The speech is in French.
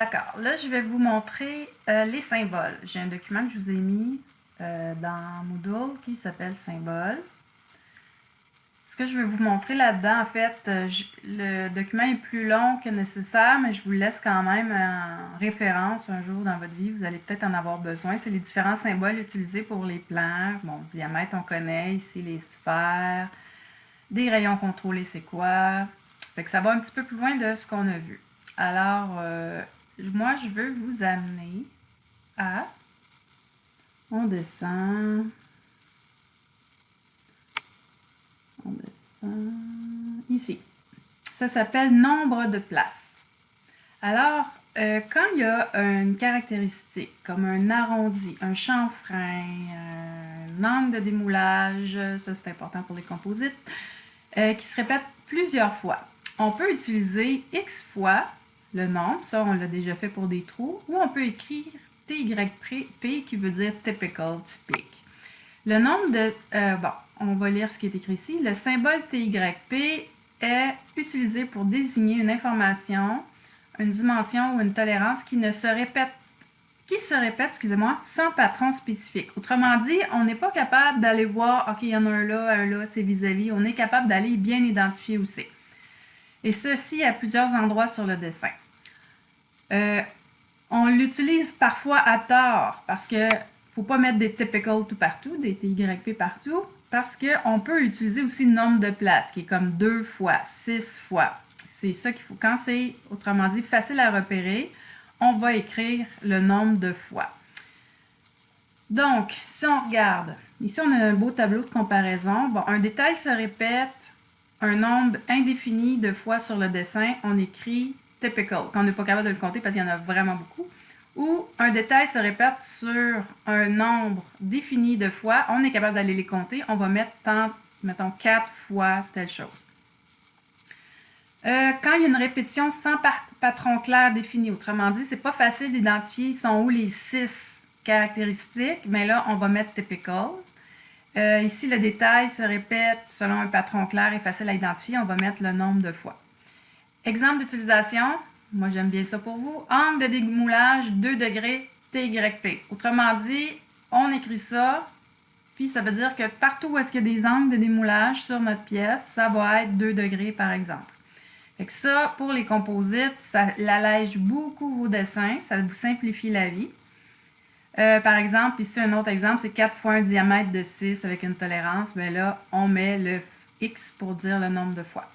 D'accord, là je vais vous montrer les symboles. J'ai un document que je vous ai mis dans Moodle qui s'appelle Symboles. Ce que je vais vous montrer là-dedans, en fait, le document est plus long que nécessaire, mais je vous le laisse quand même en référence un jour dans votre vie. Vous allez peut-être en avoir besoin. C'est les différents symboles utilisés pour les plans. Bon, diamètre, on connaît. Ici, les sphères. Des rayons contrôlés, c'est quoi? Fait que ça va un petit peu plus loin de ce qu'on a vu. Alors, moi, je veux vous amener à... On descend... On descend... Ici. Ça s'appelle nombre de places. Alors, quand il y a une caractéristique, comme un arrondi, un chanfrein, un angle de démoulage, ça c'est important pour les composites, qui se répète plusieurs fois, on peut utiliser X fois le nombre, ça on l'a déjà fait pour des trous, ou on peut écrire TYP qui veut dire typical, typique. Le nombre de... bon, on va lire ce qui est écrit ici. Le symbole TYP est utilisé pour désigner une information, une dimension ou une tolérance qui se répète, excusez-moi, sans patron spécifique. Autrement dit, on n'est pas capable d'aller voir, ok, il y en a un là, c'est vis-à-vis. On est capable d'aller bien identifier où c'est. Et ceci à plusieurs endroits sur le dessin. On l'utilise parfois à tort parce que faut pas mettre des typical tout partout, des TYP partout, parce qu'on peut utiliser aussi le nombre de places, qui est comme 2 fois, 6 fois. C'est ça qu'il faut. Quand c'est, autrement dit, facile à repérer, on va écrire le nombre de fois. Donc, si on regarde, ici on a un beau tableau de comparaison. Bon, un détail se répète un nombre indéfini de fois sur le dessin, on écrit typical, quand on n'est pas capable de le compter parce qu'il y en a vraiment beaucoup. Ou un détail se répète sur un nombre défini de fois, on est capable d'aller les compter, on va mettre mettons 4 fois telle chose. Quand il y a une répétition sans patron clair défini, autrement dit, c'est pas facile d'identifier sont où les 6 caractéristiques, mais là, on va mettre typical. Ici, le détail se répète selon un patron clair et facile à identifier, on va mettre le nombre de fois. Exemple d'utilisation, moi j'aime bien ça pour vous, angle de démoulage 2 degrés TYP. Autrement dit, on écrit ça, puis ça veut dire que partout où est-ce qu'il y a des angles de démoulage sur notre pièce, ça va être 2 degrés par exemple. Fait que ça, pour les composites, ça allège beaucoup vos dessins, ça vous simplifie la vie. Par exemple, ici un autre exemple, c'est 4 fois un diamètre de 6 avec une tolérance. Bien là, on met le X pour dire le nombre de fois.